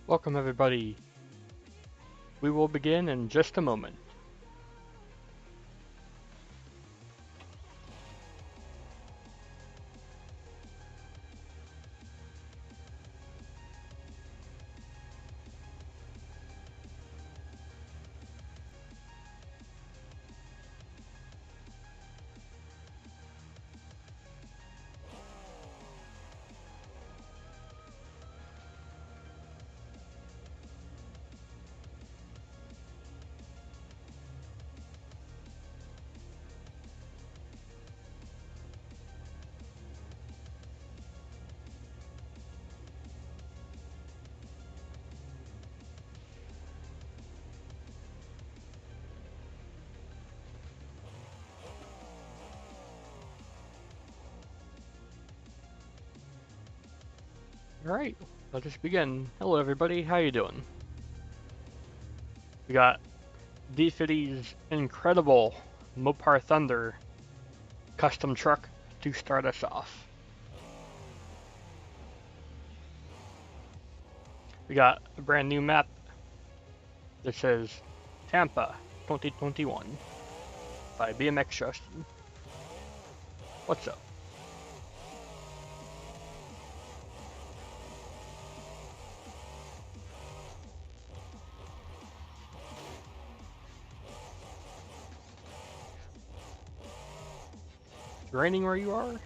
Welcome everybody. We will begin in just a moment. Alright, let us begin. Hello everybody, how you doing? We got D50's incredible Mopar Thunder custom truck to start us off. We got a brand new map that says Tampa 2021 by BeamNG.Drive. What's up? It's raining where you are?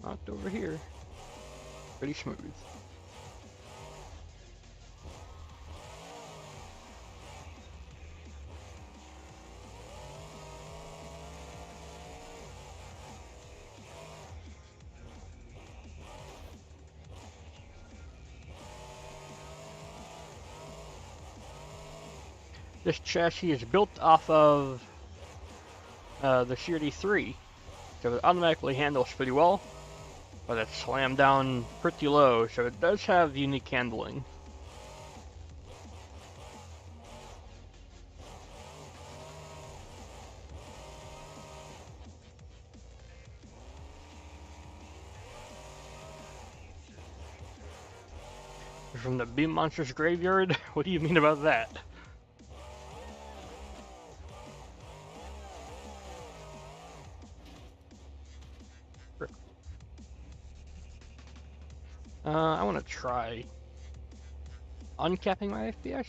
Not over here. Pretty smooth. This chassis is built off of the CRD 3, so it automatically handles pretty well, but it's slammed down pretty low, so it does have unique handling. From the Beam Monster's graveyard? What do you mean about that? I want to try uncapping my FPS.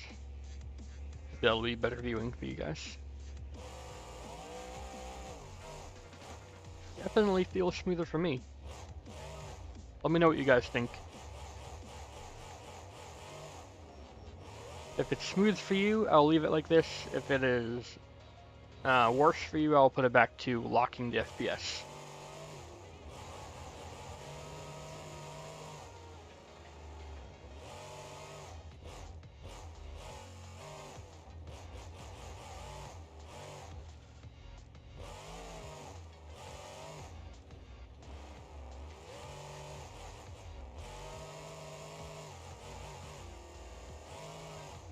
That'll be better viewing for you guys. Definitely feels smoother for me. Let me know what you guys think. If it's smooth for you, I'll leave it like this. If it is worse for you, I'll put it back to locking the FPS.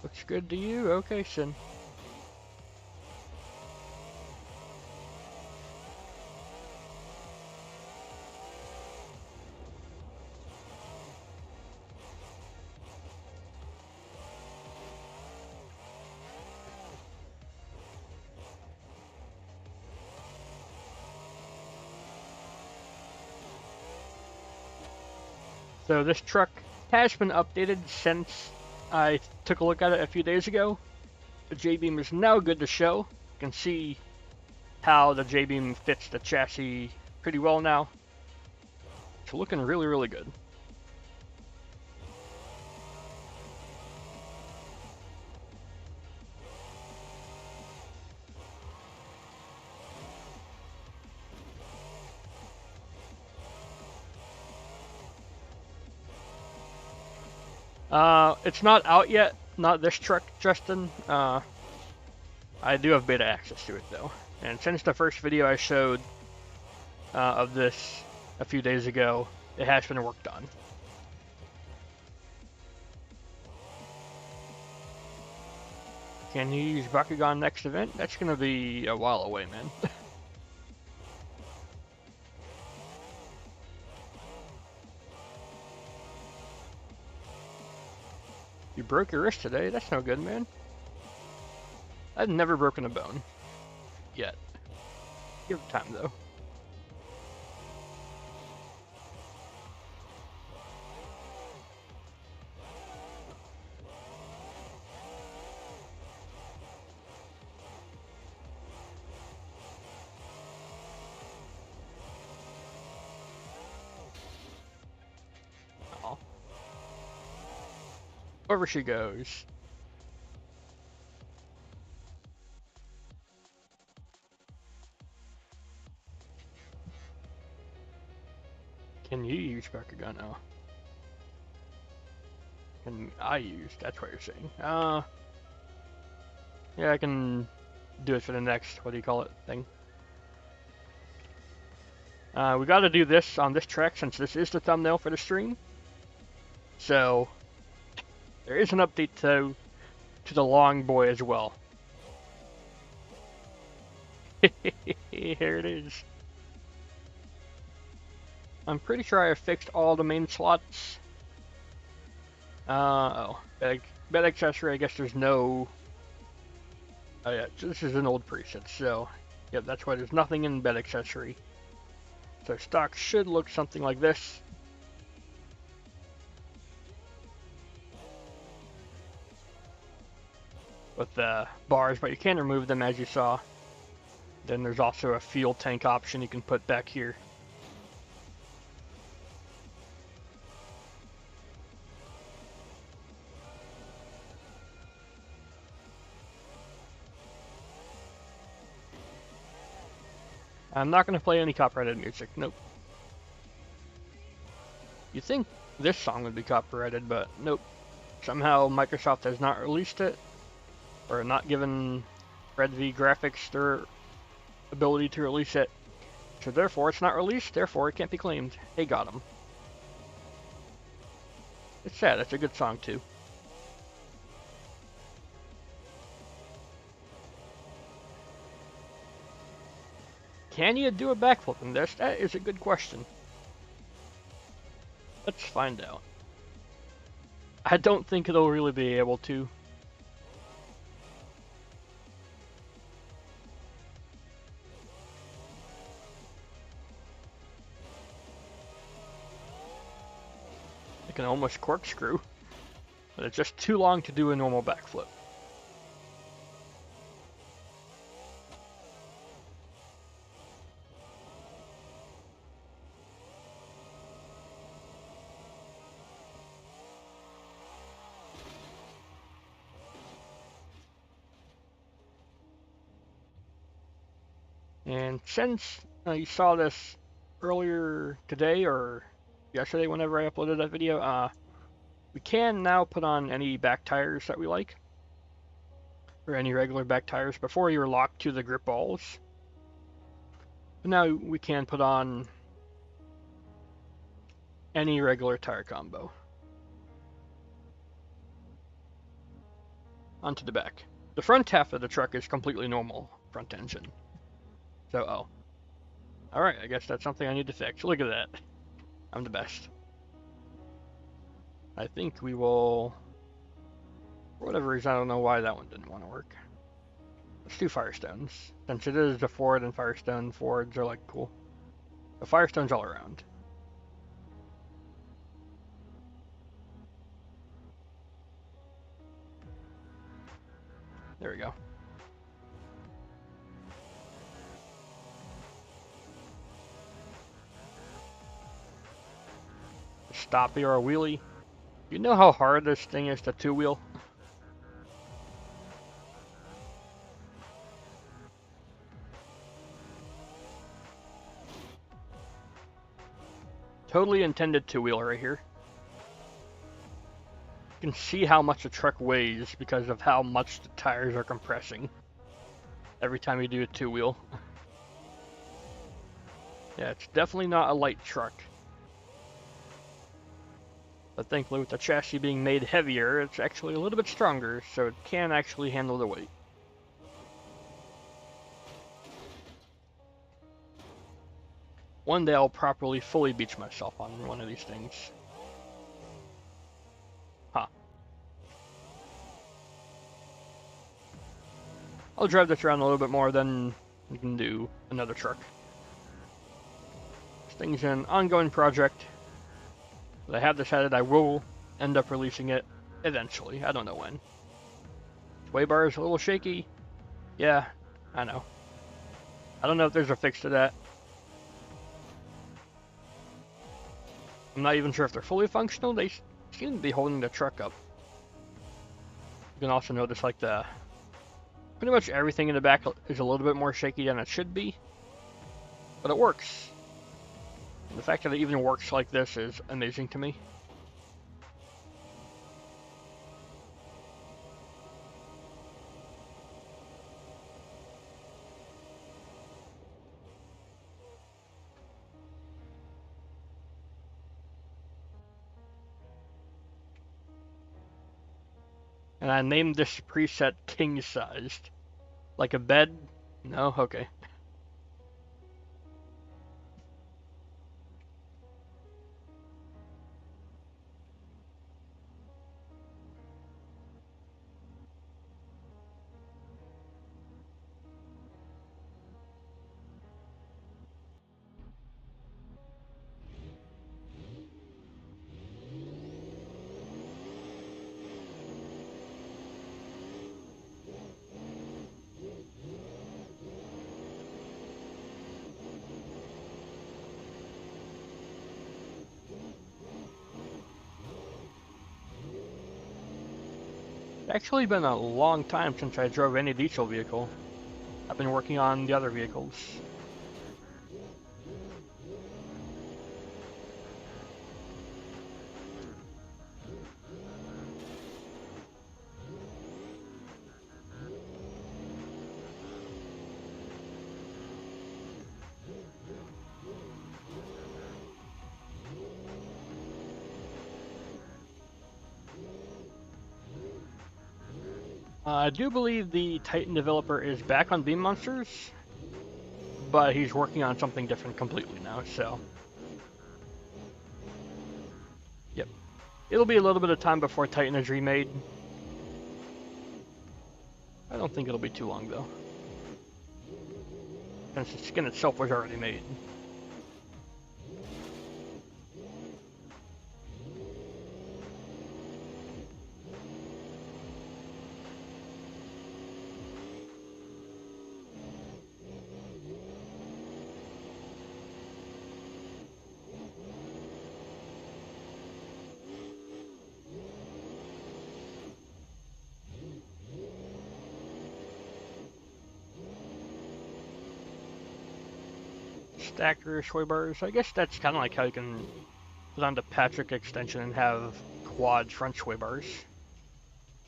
Looks good to you? Okay, Sin. So this truck has been updated since I took a look at it a few days ago. The J-beam is now good to show. You can see how the J-beam fits the chassis pretty well now. It's looking really, really good. It's not out yet, not this truck, Justin. I do have beta access to it though. And since the first video I showed of this a few days ago, it has been worked on. Can you use Bakugan next event? That's gonna be a while away, man. You broke your wrist today? That's no good, man. I've never broken a bone. Yet. Give it time, though. Over she goes. Can you use Bakugan? Oh. Can I use? That's what you're saying. Yeah, I can do it for the next, what do you call it, thing. We gotta do this on this track since this is the thumbnail for the stream. So, there is an update to the long boy as well. Here it is. I'm pretty sure I have fixed all the main slots. Bed accessory, I guess there's no... Oh yeah, this is an old preset, so... Yep, that's why there's nothing in bed accessory. So stock should look something like this. With the bars, but you can remove them as you saw. Then there's also a fuel tank option you can put back here. I'm not going to play any copyrighted music, nope. You'd think this song would be copyrighted, but nope. Somehow Microsoft has not released it, or not given Red V Graphics their ability to release it. So therefore it's not released, therefore it can't be claimed. Hey, got him. It's sad, it's a good song too. Can you do a backflip in this? That is a good question. Let's find out. I don't think it'll really be able to. It can almost corkscrew, but it's just too long to do a normal backflip. And since you saw this earlier today or yesterday whenever I uploaded that video, we can now put on any back tires that we like, or any regular back tires. Before you were locked to the grip balls, but now we can put on any regular tire combo onto the back. The front half of the truck is completely normal front engine. So, oh. Alright, I guess that's something I need to fix. Look at that. I'm the best. I think we will... For whatever reason, I don't know why that one didn't want to work. Let's do Firestones. Since it is a Ford and Firestone, Fords are like cool. The Firestones all around. There we go. Stoppy or a wheelie. You know how hard this thing is to two-wheel? Totally intended two-wheel right here. You can see how much the truck weighs because of how much the tires are compressing every time you do a two-wheel. Yeah, it's definitely not a light truck. But thankfully with the chassis being made heavier, it's actually a little bit stronger, so it can actually handle the weight. One day I'll properly fully beach myself on one of these things. Huh. I'll drive this around a little bit more, then we can do another truck. This thing's an ongoing project, but I have decided I will end up releasing it eventually. I don't know when. Sway bar is a little shaky. Yeah, I know. I don't know if there's a fix to that. I'm not even sure if they're fully functional. They seem to be holding the truck up. You can also notice like pretty much everything in the back is a little bit more shaky than it should be, but it works. And the fact that it even works like this is amazing to me. And I named this preset king-sized. Like a bed? No? Okay. It's actually been a long time since I drove any diesel vehicle. I've been working on the other vehicles. I do believe the Titan developer is back on Beam Monsters, but he's working on something different completely now, so... Yep. It'll be a little bit of time before Titan is remade. I don't think it'll be too long, though. Since the skin itself was already made. Stacker sway bars. I guess that's kind of like how you can put on the Parsec extension and have quad front sway bars.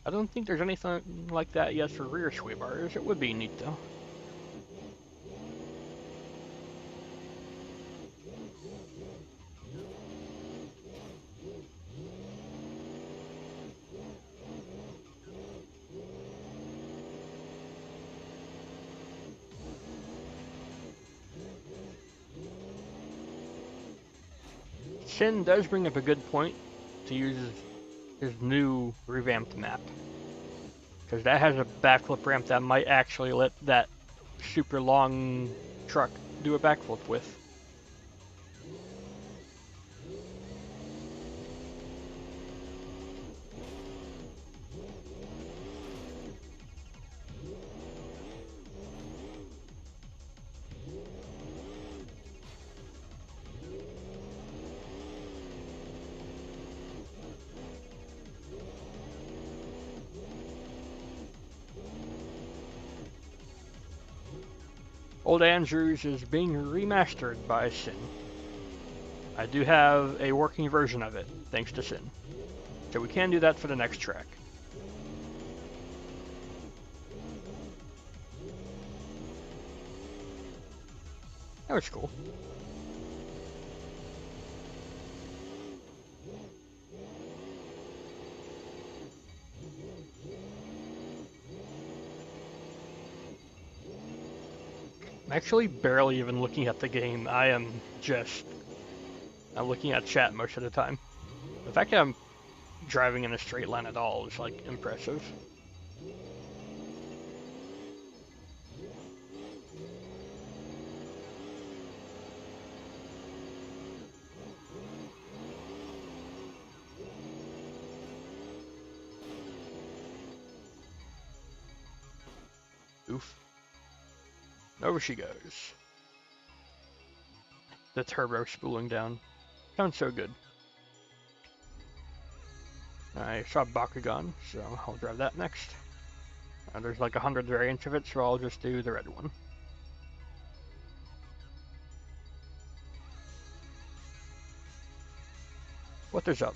I don't think there's anything like that yet for rear sway bars. It would be neat though. Sin does bring up a good point to use his new revamped map, because that has a backflip ramp that might actually let that super long truck do a backflip with. Old Andrews is being remastered by Sin. I do have a working version of it, thanks to Sin. So we can do that for the next track. That was cool. I'm actually barely even looking at the game. I'm looking at chat most of the time. The fact that I'm driving in a straight line at all is like impressive. Oof. Over she goes. The turbo spooling down. Sounds so good. I saw Bakugan, so I'll drive that next. There's like 100 variants of it, so I'll just do the red one. What is up?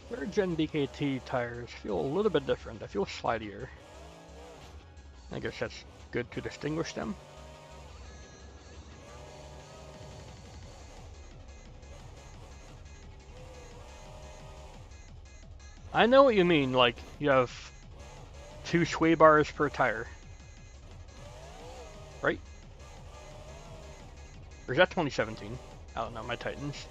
Third gen DKT tires feel a little bit different. They feel slidier. I guess that's good to distinguish them. I know what you mean, like, you have 2 sway bars per tire. Right? Or is that 2017? I don't know, my Titans.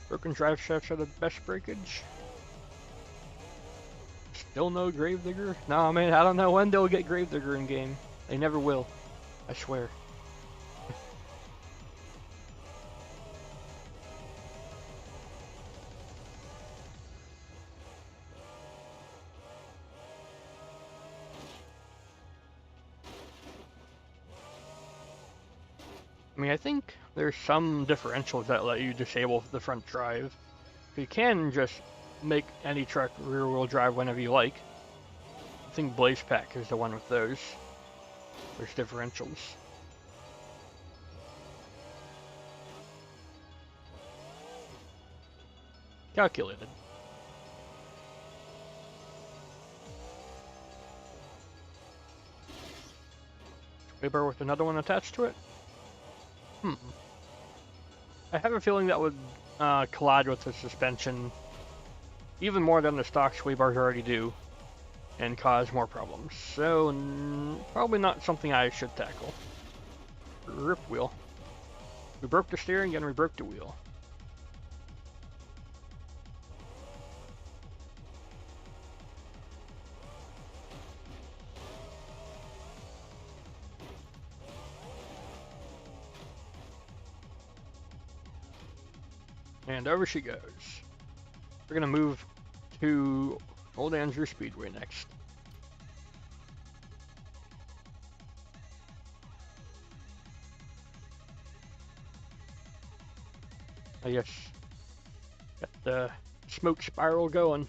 Broken drive shafts are the best breakage. Still no Gravedigger? Nah, man, I don't know when they'll get Gravedigger in game. They never will. I swear. I mean, I think there's some differentials that let you disable the front drive. You can just make any truck rear-wheel drive whenever you like. I think Blaze Pack is the one with those. There's differentials. Calculated. Paper with another one attached to it? I have a feeling that would collide with the suspension even more than the stock sway bars already do and cause more problems. So, probably not something I should tackle. Rip wheel. We broke the steering and we broke the wheel. And over she goes. We're gonna move to Old Andrew Speedway next. I guess got the smoke spiral going.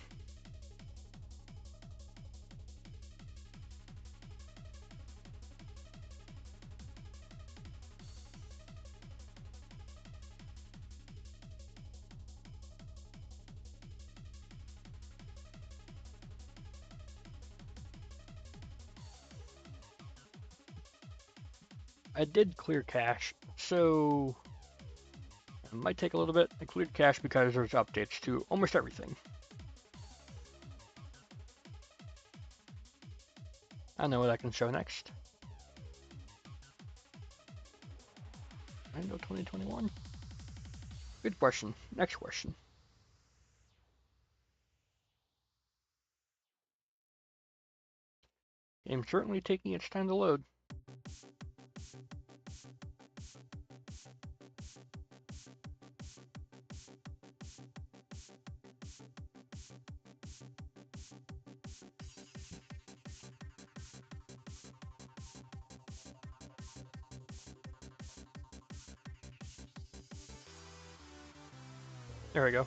I did clear cache, so it might take a little bit. I cleared cache because there's updates to almost everything. I know what I can show next. I know 2021. Good question. Next question. Game's certainly taking its time to load. There we go.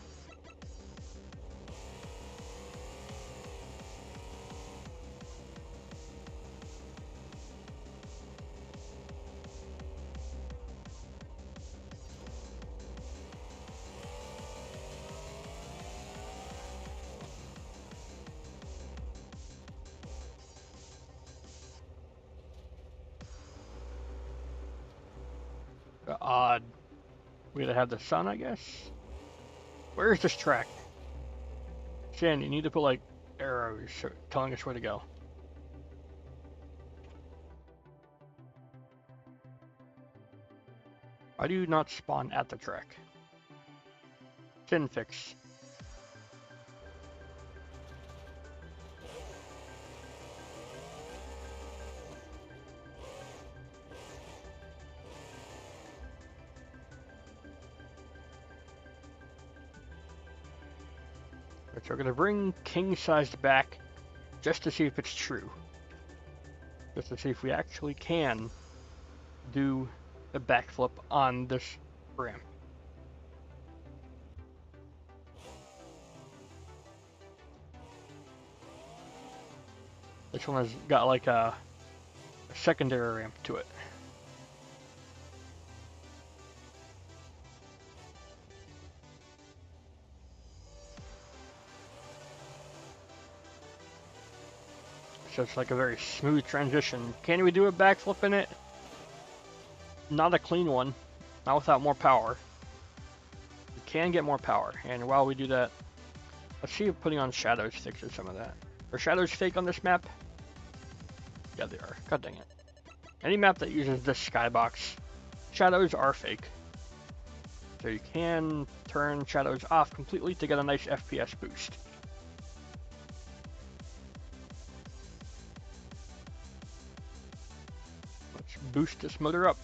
Odd way to have the sun, I guess. Where is this track? Shan, you need to put like arrows telling us where to go. Why do you not spawn at the track? Sin fix. So we're gonna bring king sized back just to see if it's true. Just to see if we actually can do a backflip on this ramp. This one has got like a secondary ramp to it. So it's like a very smooth transition. Can we do a backflip in it? Not a clean one. Not without more power. We can get more power. And while we do that, let's see if putting on shadows fixes some of that. Are shadows fake on this map? Yeah, they are. God dang it. Any map that uses this skybox, shadows are fake. So you can turn shadows off completely to get a nice FPS boost. Let's boost this motor up.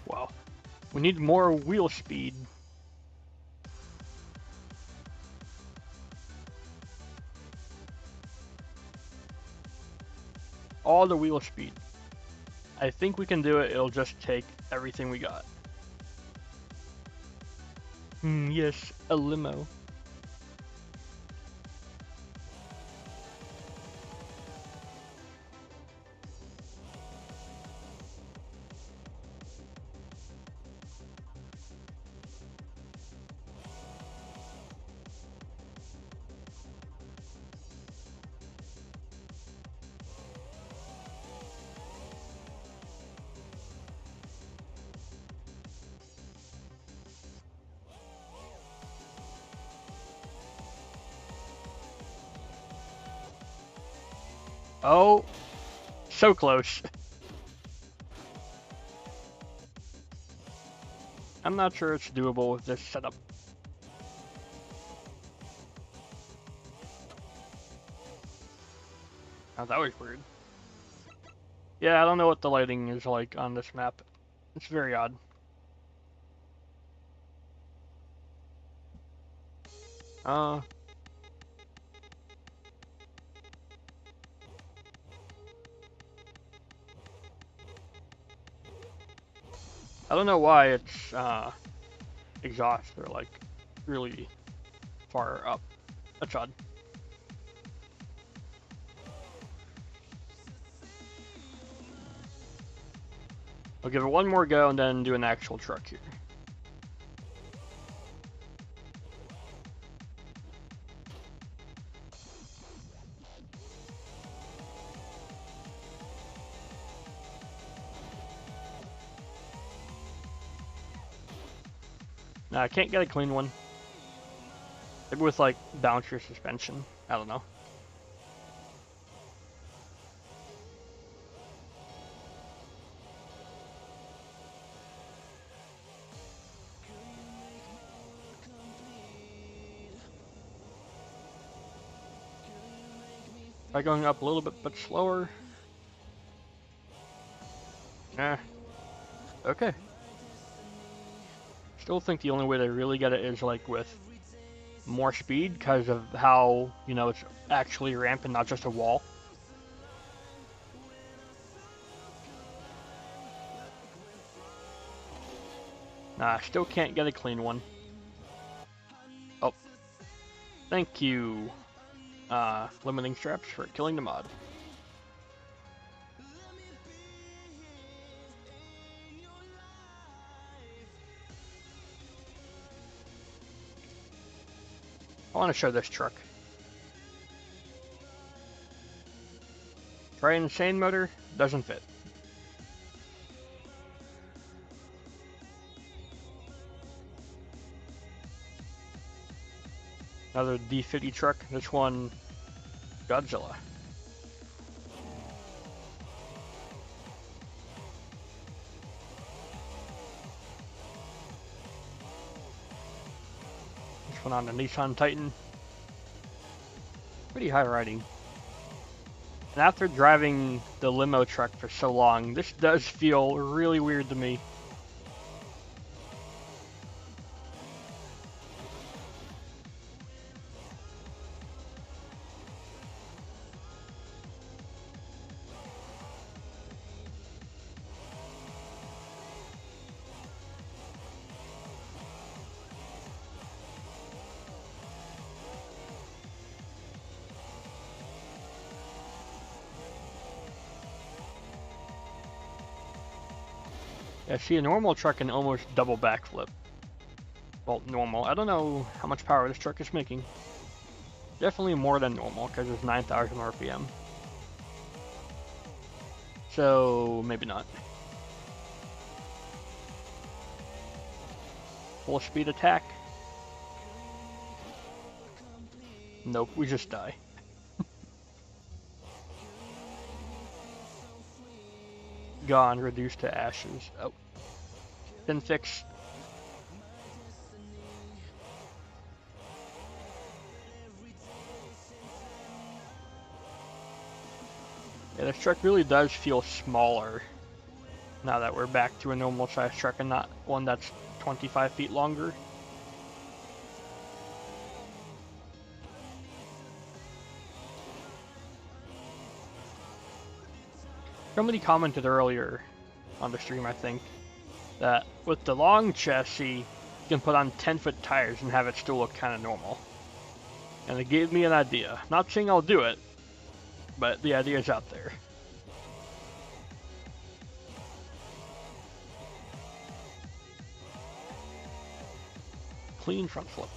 Wow. We need more wheel speed. All the wheel speed. I think we can do it. It'll just take everything we got. Yes, a limo. Oh, so close. I'm not sure it's doable with this setup. Oh, that was weird. Yeah, I don't know what the lighting is like on this map. It's very odd. I don't know why it's exhaust are like really far up. That's odd. I'll give it one more go and then do an actual truck here. No, I can't get a clean one. Maybe with like bouncer suspension. I don't know. By going up a little bit but slower. Nah. Okay. Still think the only way to really get it is like with more speed because of how, you know, it's actually a ramp and not just a wall. Nah, still can't get a clean one. Oh. Thank you, Limiting Straps, for killing the mod. I want to show this truck. Try insane motor, doesn't fit. Another D50 truck, this one, Godzilla. This one on the Nissan Titan. Pretty high riding. And after driving the limo truck for so long, this does feel really weird to me. Yeah, see, a normal truck can almost double backflip. Well, normal. I don't know how much power this truck is making. Definitely more than normal, because it's 9,000 RPM. So, maybe not. Full speed attack. Nope, we just die. Gone, reduced to ashes. Oh. Been fixed. Yeah, this truck really does feel smaller now that we're back to a normal size truck and not one that's 25 feet longer. Somebody commented earlier on the stream, I think, that with the long chassis, you can put on 10-foot tires and have it still look kind of normal. And it gave me an idea. Not saying I'll do it, but the idea's out there. Clean front flip.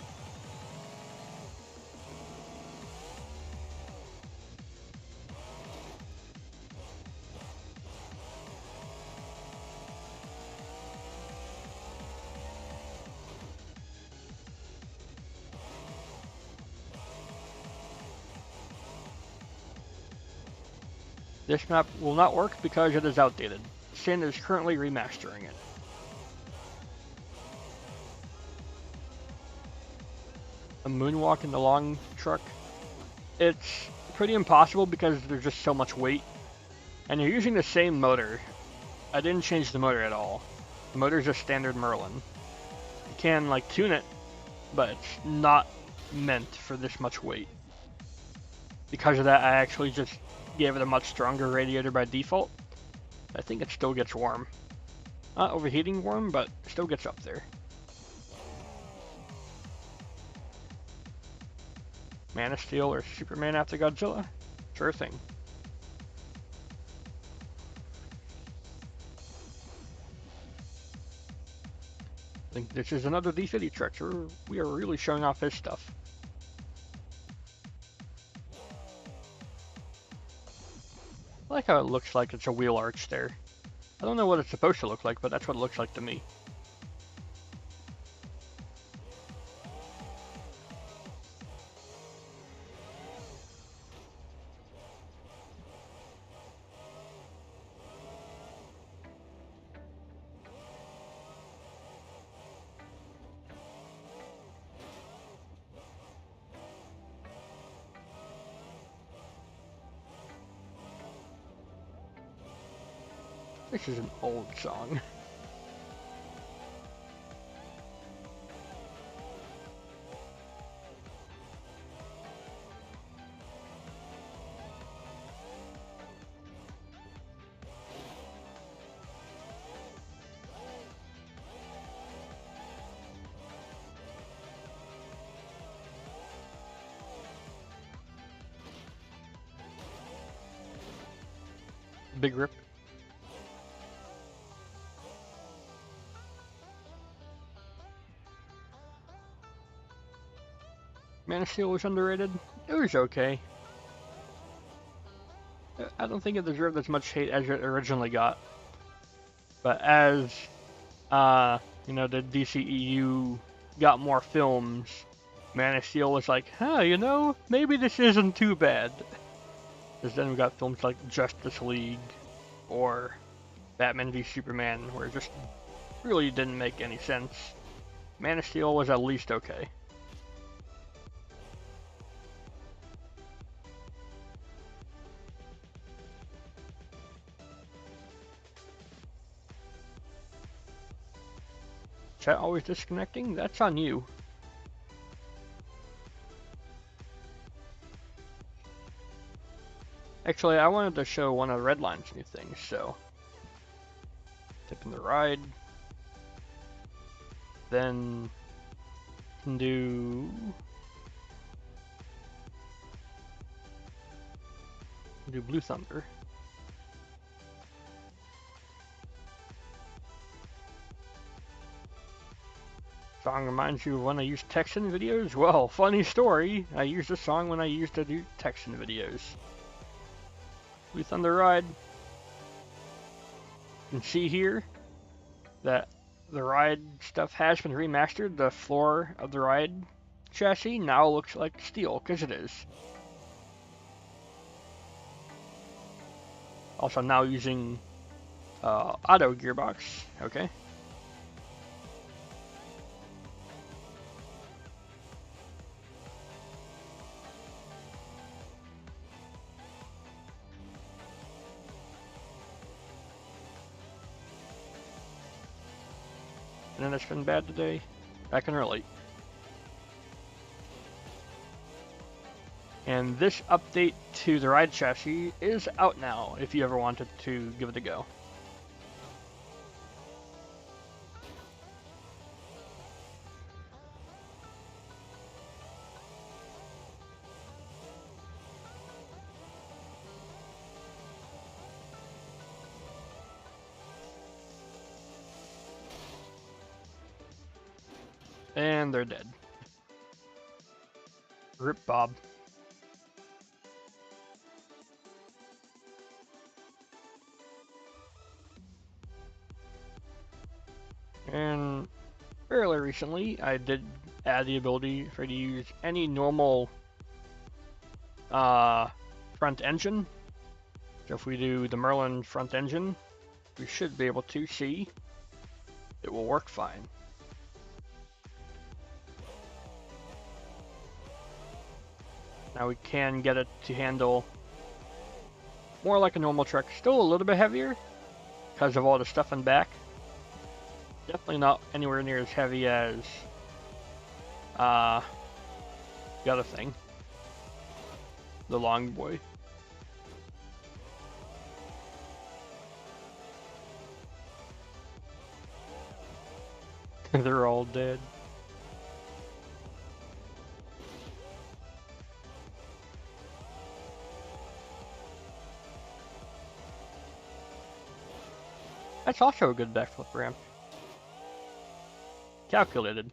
This map will not work because it is outdated. Sin is currently remastering it. A moonwalk in the long truck. It's pretty impossible because there's just so much weight. And you're using the same motor. I didn't change the motor at all. The motor's a standard Merlin. You can like tune it, but it's not meant for this much weight. Because of that, I actually just gave it a much stronger radiator by default. I think it still gets warm. Not overheating warm, but still gets up there. Man of Steel or Superman after Godzilla? Sure thing. I think this is another D50 truck, so we are really showing off his stuff. I like how it looks like it's a wheel arch there. I don't know what it's supposed to look like, but that's what it looks like to me. This is an old song. Big rip. Man of Steel was underrated. It was okay. I don't think it deserved as much hate as it originally got. But as, you know, the DCEU got more films, Man of Steel was like, huh, you know, maybe this isn't too bad. Because then we got films like Justice League or Batman v Superman, where it just really didn't make any sense. Man of Steel was at least okay. Chat always disconnecting? That's on you. Actually, I wanted to show one of Redline's new things, so... Tipping the ride. Then... Can do Blue Thunder. Song reminds you of when I used text in videos? Well, funny story. I used this song when I used to do text in videos. Blue Thunder Ride. You can see here that the ride stuff has been remastered. The floor of the ride chassis now looks like steel, because it is. Also now using auto gearbox, okay. And then it's been bad today. I can relate. And this update to the ride chassis is out now, if you ever wanted to give it a go. And they're dead. Rip Bob. And fairly recently, I did add the ability for you to use any normal front engine. So if we do the Merlin front engine, we should be able to see it will work fine. Now we can get it to handle more like a normal truck, still a little bit heavier because of all the stuff in back. Definitely not anywhere near as heavy as the other thing, the Long Boy. They're all dead. That's also a good backflip ramp. Calculated.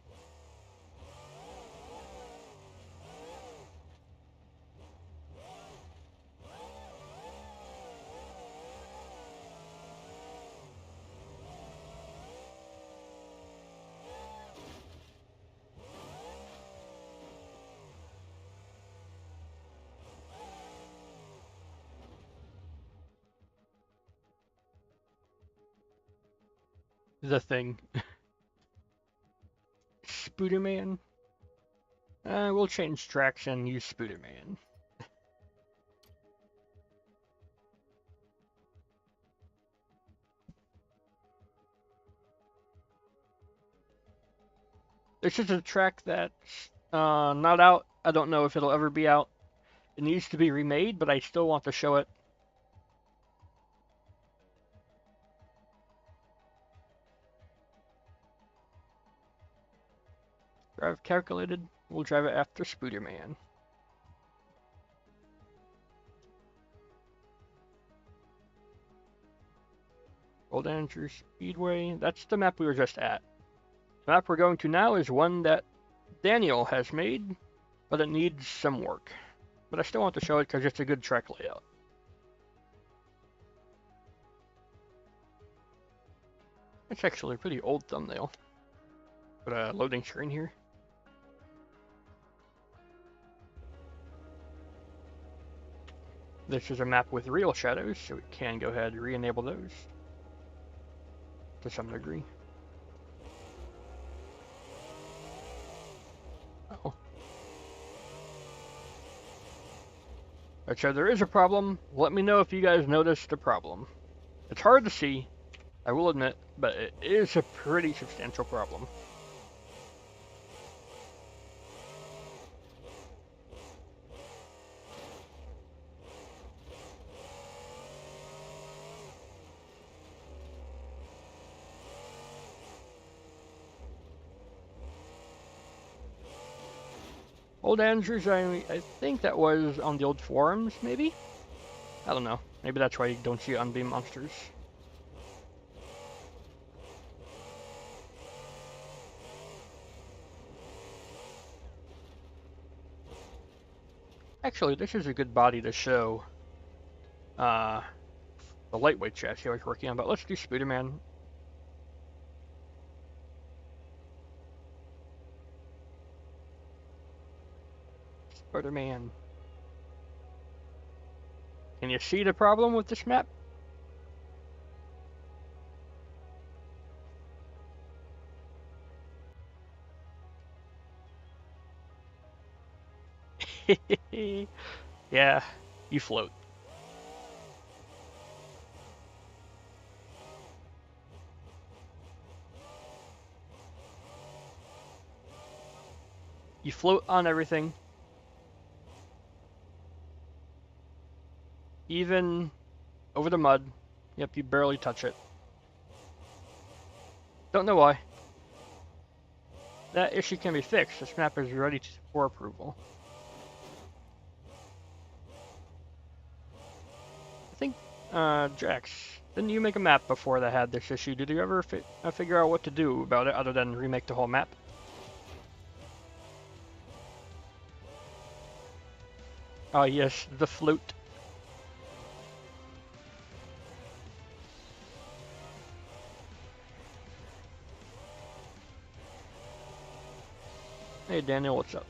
The thing. Spooderman. We'll change tracks and use Spooderman. This is a track that's not out. I don't know if it'll ever be out. It needs to be remade, but I still want to show it. Drive calculated. We'll drive it after Spooderman. Old Andrews Speedway. That's the map we were just at. The map we're going to now is one that Daniel has made, but it needs some work. But I still want to show it because it's a good track layout. It's actually a pretty old thumbnail. Put a loading screen here. This is a map with real shadows, so we can go ahead and re-enable those to some degree. Oh. Alright, so there is a problem. Let me know if you guys noticed the problem. It's hard to see, I will admit, but it is a pretty substantial problem. Old Andrews, I think that was on the old forums, maybe? I don't know. Maybe that's why you don't see it on Beam Monsters. Actually, this is a good body to show the lightweight chassis I was working on, but let's do Spider-Man. Spider-Man. Can you see the problem with this map? Yeah, you float. You float on everything. Even over the mud. Yep, you barely touch it. Don't know why. That issue can be fixed. This map is ready for approval. I think, Jax, didn't you make a map before that had this issue? Did you ever figure out what to do about it other than remake the whole map? Oh yes, the float. Hey Daniel, what's up?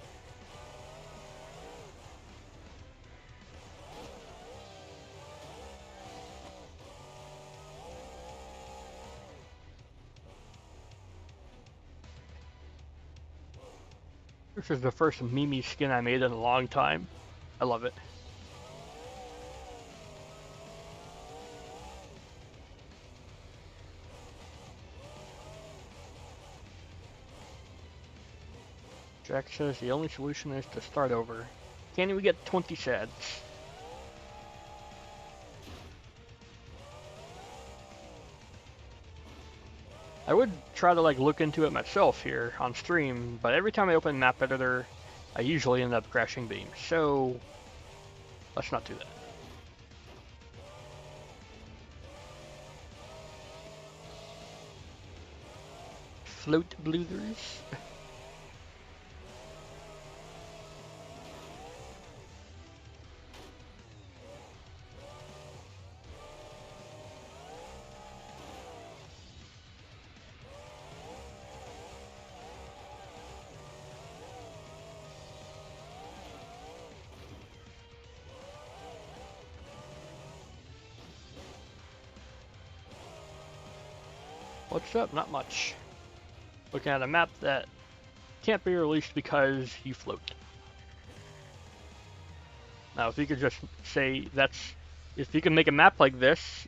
This is the first Mimi skin I made in a long time. I love it. Jack says the only solution is to start over. Can't we get 20 sads? I would try to look into it myself here on stream, but every time I open Map Editor, I usually end up crashing Beam. So let's not do that. Float blooters. What's up? Not much. Looking at a map that can't be released because you float. Now, if you could just say if you can make a map like this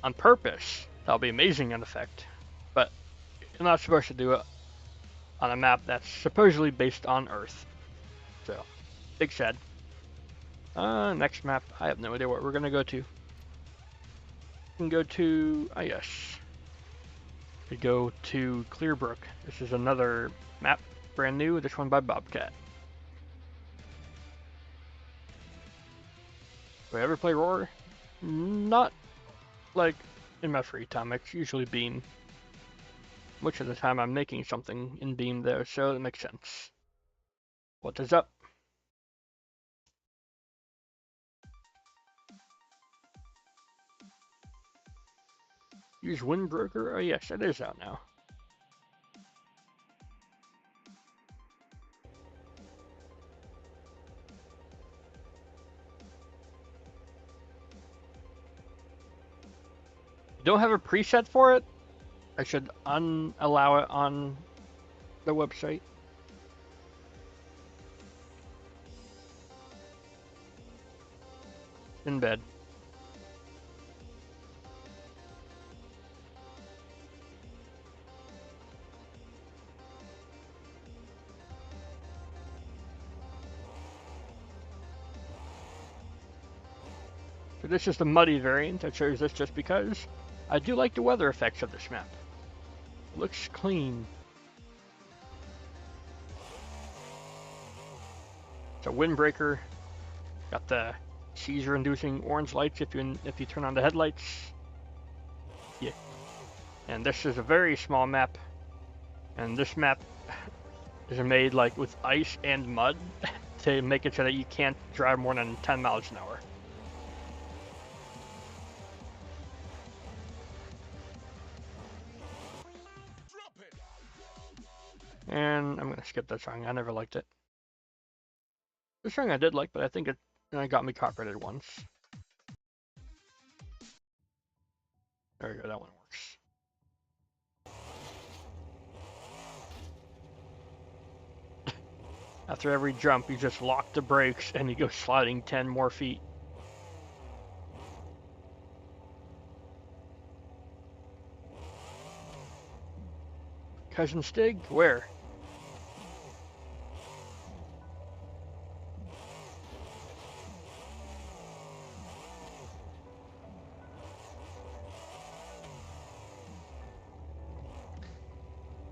on purpose, that would be amazing in effect. But you're not supposed to do it on a map that's supposedly based on Earth. So, big sad. Next map, I have no idea what we're gonna go to. We can go to, yes. We go to Clear Brook. This is another map, brand new, this one by Bobcat. Do I ever play Roar? Not, in my free time. It's usually Beam. Much of the time I'm making something in Beam there, so it makes sense. What is up? Use Windbreaker? Oh yes, it is out now. You don't have a preset for it? I should unallow it on the website. In bed. So this is the muddy variant. I chose this just because I do like the weather effects of this map. It looks clean. It's a windbreaker. Got the seizure-inducing orange lights if you turn on the headlights. Yeah. And this is a very small map. And this map is made like with ice and mud to make it so that you can't drive more than 10 miles an hour. And I'm gonna skip that song. I never liked it. The song I did like, but I think it got me copyrighted once. There we go. That one works. After every jump, you just lock the brakes and you go sliding 10 more feet. Cousin Stig? Where?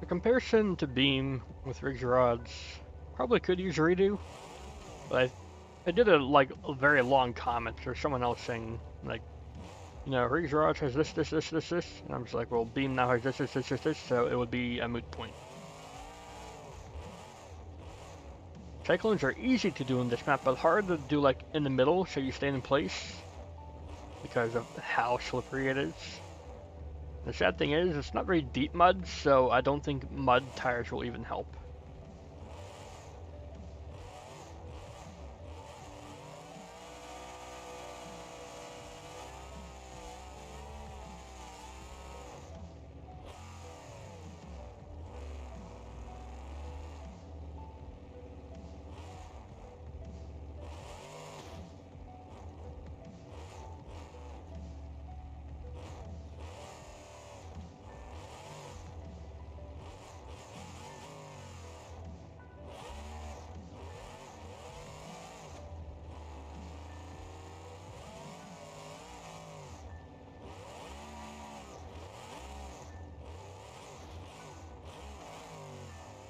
The comparison to Beam with rigs rods probably could use redo, but I did a very long comment or someone else saying like, you know, rigs rods has this, and I'm just like, well, Beam now has this, so it would be a moot point. Cyclones are easy to do in this map, but hard to do like in the middle so you stay in place because of how slippery it is. The sad thing is, it's not very deep mud, so I don't think mud tires will even help.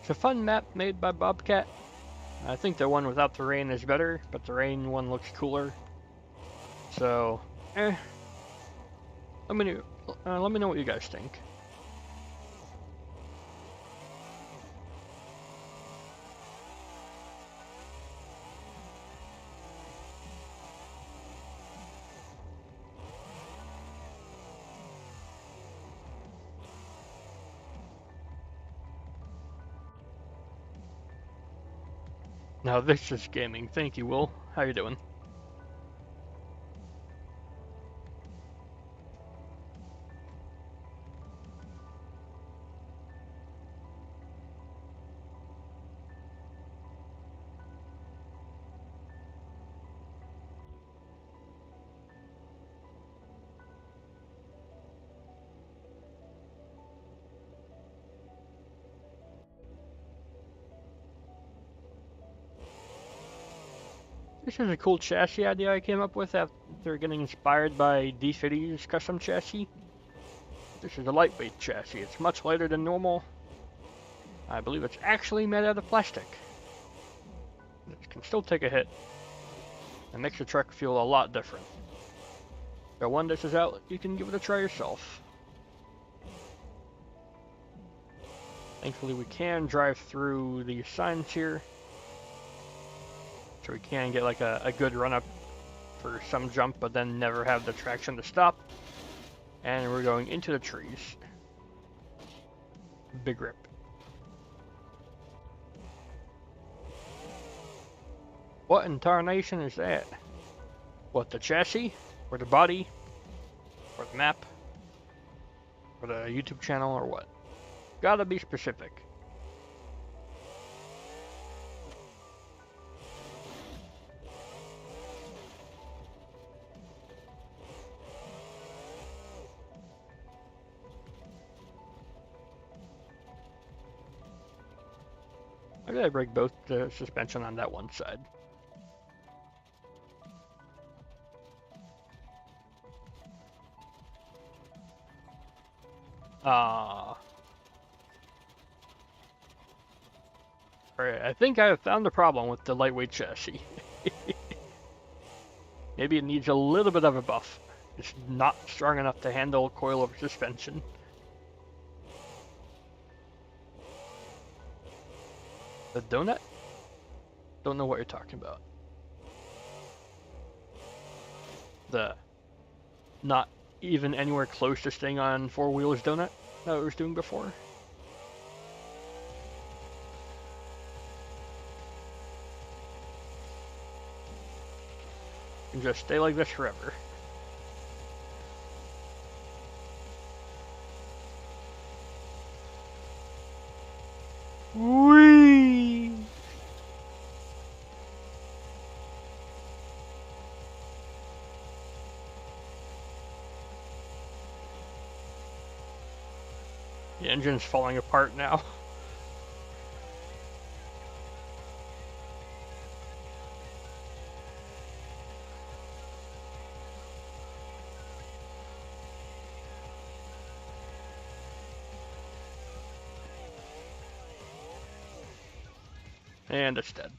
It's a fun map made by Bobcat. I think the one without the rain is better, but the rain one looks cooler. So, let me know what you guys think. Now this is gaming. Thank you, Will. How you doing? This is a cool chassis idea I came up with after getting inspired by D50's custom chassis. This is a lightweight chassis. It's much lighter than normal. I believe it's actually made out of plastic. It can still take a hit. It makes the truck feel a lot different. So when this is out, you can give it a try yourself. Thankfully, we can drive through the signs here. So we can get like a good run up for some jump, but then never have the traction to stop. And we're going into the trees. Big rip. What in tarnation is that? What, the chassis? Or the body? Or the map? Or the YouTube channel, or what? Gotta be specific. I gotta break both the suspension on that one side. Alright, I think I have found the problem with the lightweight chassis. Maybe it needs a little bit of a buff. It's not strong enough to handle coilover suspension. The donut? Don't know what you're talking about. The not even anywhere close to staying on four wheels donut that I was doing before. You can just stay like this forever. Whee! The engine's falling apart now. And it's dead.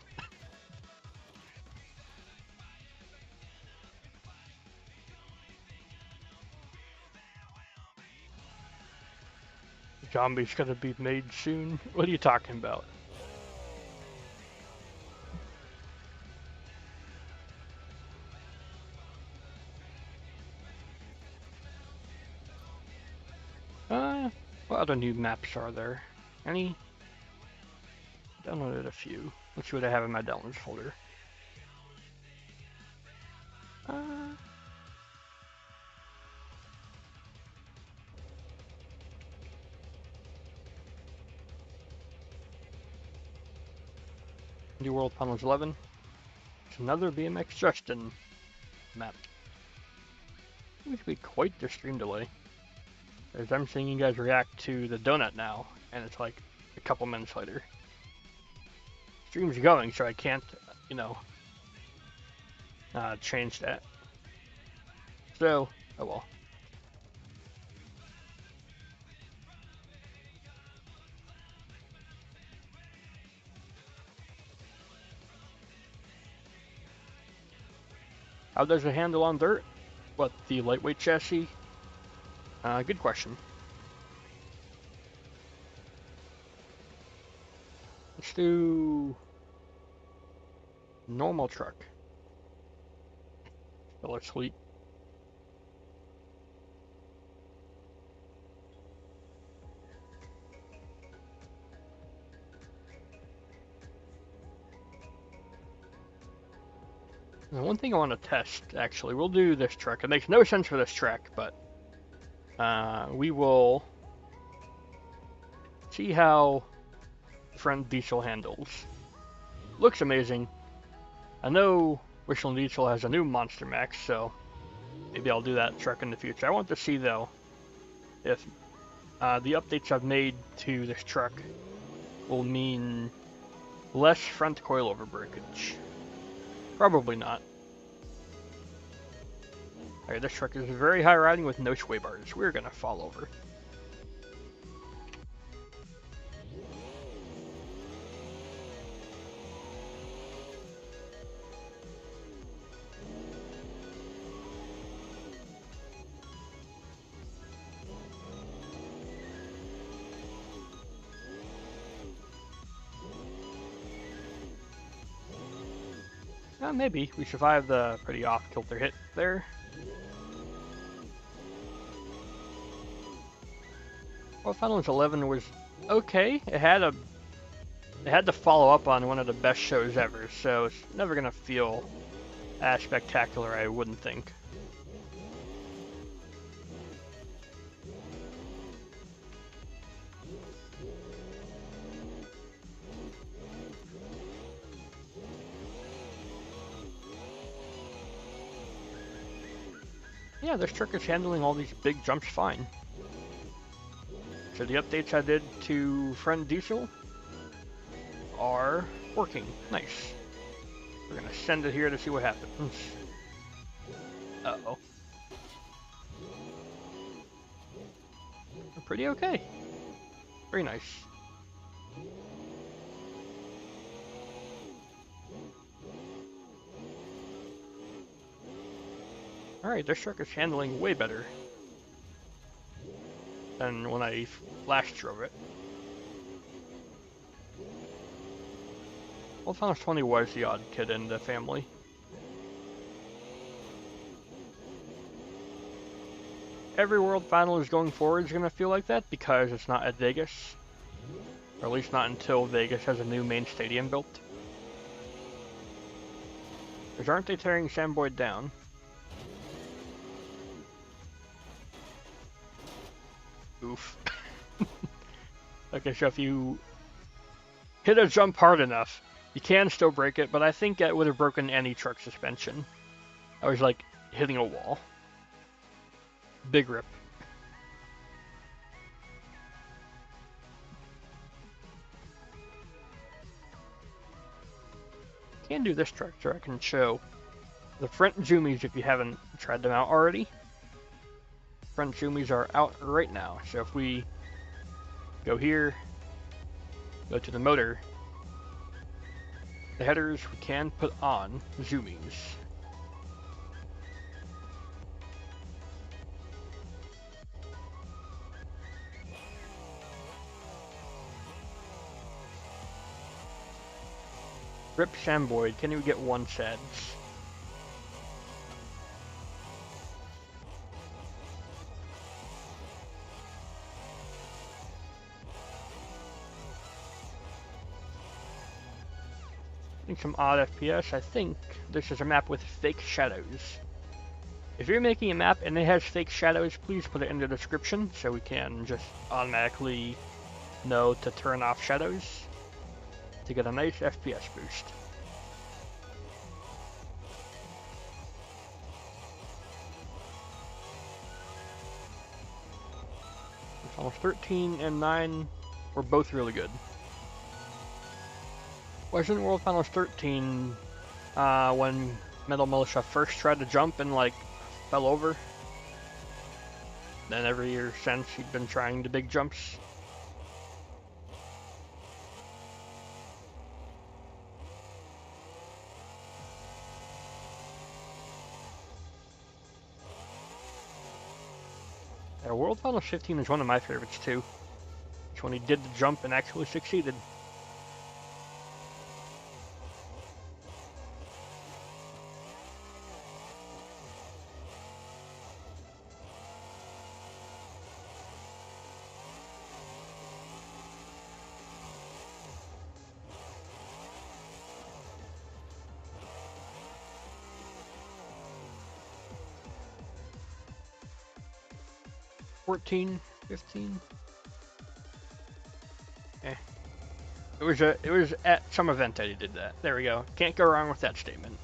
Zombie's gonna be made soon. What are you talking about? What other new maps are there? Any? Downloaded a few. Let's see what I have in my downloads folder. New World Panels 11. It's another BMX Justin map. Seems to be quite the stream delay. As I'm seeing you guys react to the donut now, and it's like a couple minutes later. Stream's going, so I can't, you know, change that. So, oh well. How does it handle on dirt? What, the lightweight chassis? Good question. Let's do normal truck. Filler sweet. Now, one thing I want to test, actually, we'll do this truck. It makes no sense for this track, but we will see how Friend Diesel handles. Looks amazing. I know Wishing Diesel has a new Monster Max, so maybe I'll do that truck in the future. I want to see, though, if the updates I've made to this truck will mean less front coilover breakage. Probably not. Alright, this truck is very high riding with no sway bars. We're gonna fall over. Maybe. We survived the pretty off-kilter hit there. World Finals 11 was okay. It had to follow up on one of the best shows ever, so it's never gonna feel as spectacular, I wouldn't think. Yeah, this truck is handling all these big jumps fine. So the updates I did to Friend Diesel are working. Nice. We're gonna send it here to see what happens. Uh-oh. We're pretty okay. Very nice. Alright, this truck is handling way better than when I last drove it. World Finals 20 was the odd kid in the family. Every World Finals going forward is going to feel like that because it's not at Vegas. Or at least not until Vegas has a new main stadium built. Because aren't they tearing Sam Boyd down? Oof. Okay, so if you hit a jump hard enough, you can still break it, but I think that would have broken any truck suspension. I was like hitting a wall. Big rip. Can do this truck so I can show the front zoomies if you haven't tried them out already. Front zoomies are out right now, so if we go here, go to the motor, the headers we can put on zoomies. Rip Sam Boyd, can you get 1 SADS? Some odd FPS. I think this is a map with fake shadows. If you're making a map and it has fake shadows, please put it in the description so we can just automatically know to turn off shadows to get a nice FPS boost. It's almost 13 and 9 were both really good. Wasn't World Finals 13 when Metal Militia first tried to jump and like fell over? Then every year since he'd been trying the big jumps. Yeah, World Finals 15 is one of my favorites too. It's when he did the jump and actually succeeded. $14, $15. It was at some event that he did that. There we go. Can't go wrong with that statement.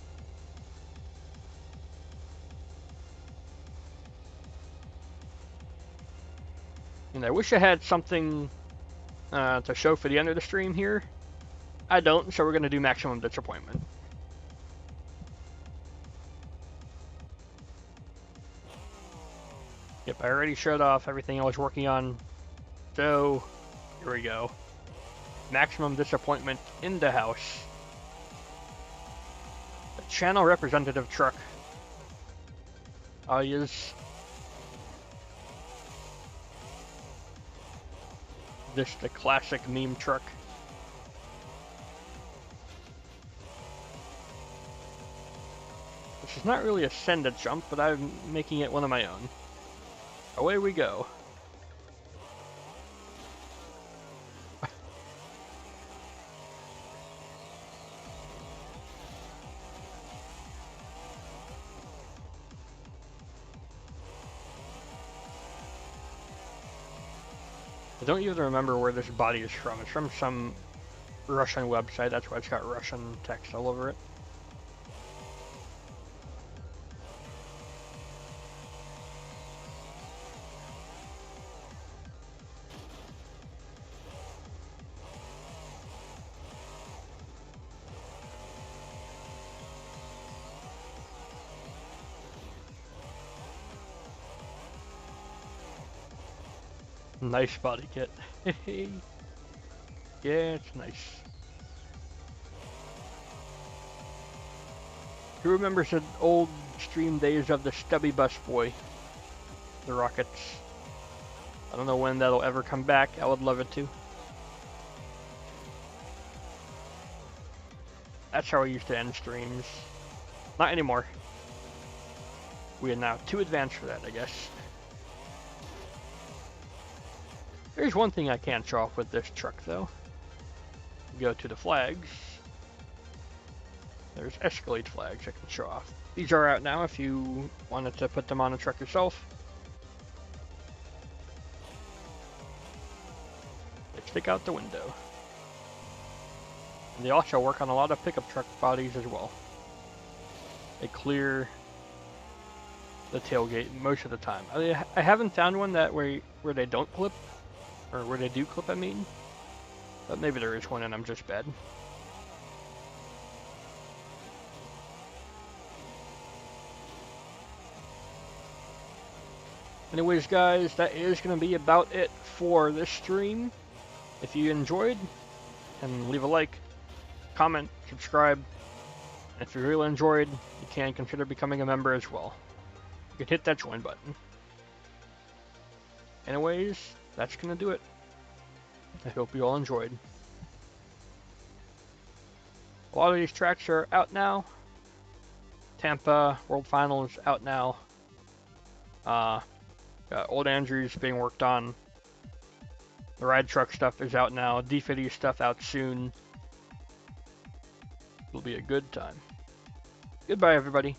And I wish I had something to show for the end of the stream here. I don't, so we're gonna do maximum disappointment. Yep, I already showed off everything I was working on. So, here we go. Maximum disappointment in the house. The channel representative truck. I'll use this, the classic meme truck. This is not really a send a jump, but I'm making it one of my own. Away we go. I don't even remember where this body is from. It's from some Russian website, that's why it's got Russian text all over it. Nice body kit. Yeah, it's nice. Who remembers the old stream days of the stubby bus boy? The rockets. I don't know when that'll ever come back. I would love it to. That's how I used to end streams. Not anymore. We are now too advanced for that, I guess. There's one thing I can't show off with this truck, though. Go to the flags. There's Escalade flags I can show off. These are out now if you wanted to put them on a truck yourself. They stick out the window. And they also work on a lot of pickup truck bodies as well. They clear the tailgate most of the time. I haven't found one that where they don't clip. Or where they do clip, I mean. But maybe there is one and I'm just bad. Anyways, guys, that is going to be about it for this stream. If you enjoyed, and leave a like, comment, subscribe. And if you really enjoyed, you can consider becoming a member as well. You can hit that join button. Anyways, that's going to do it. I hope you all enjoyed. A lot of these tracks are out now. Tampa World Finals out now. Old Andrews being worked on. The ride truck stuff is out now. D50 stuff out soon. It'll be a good time. Goodbye, everybody.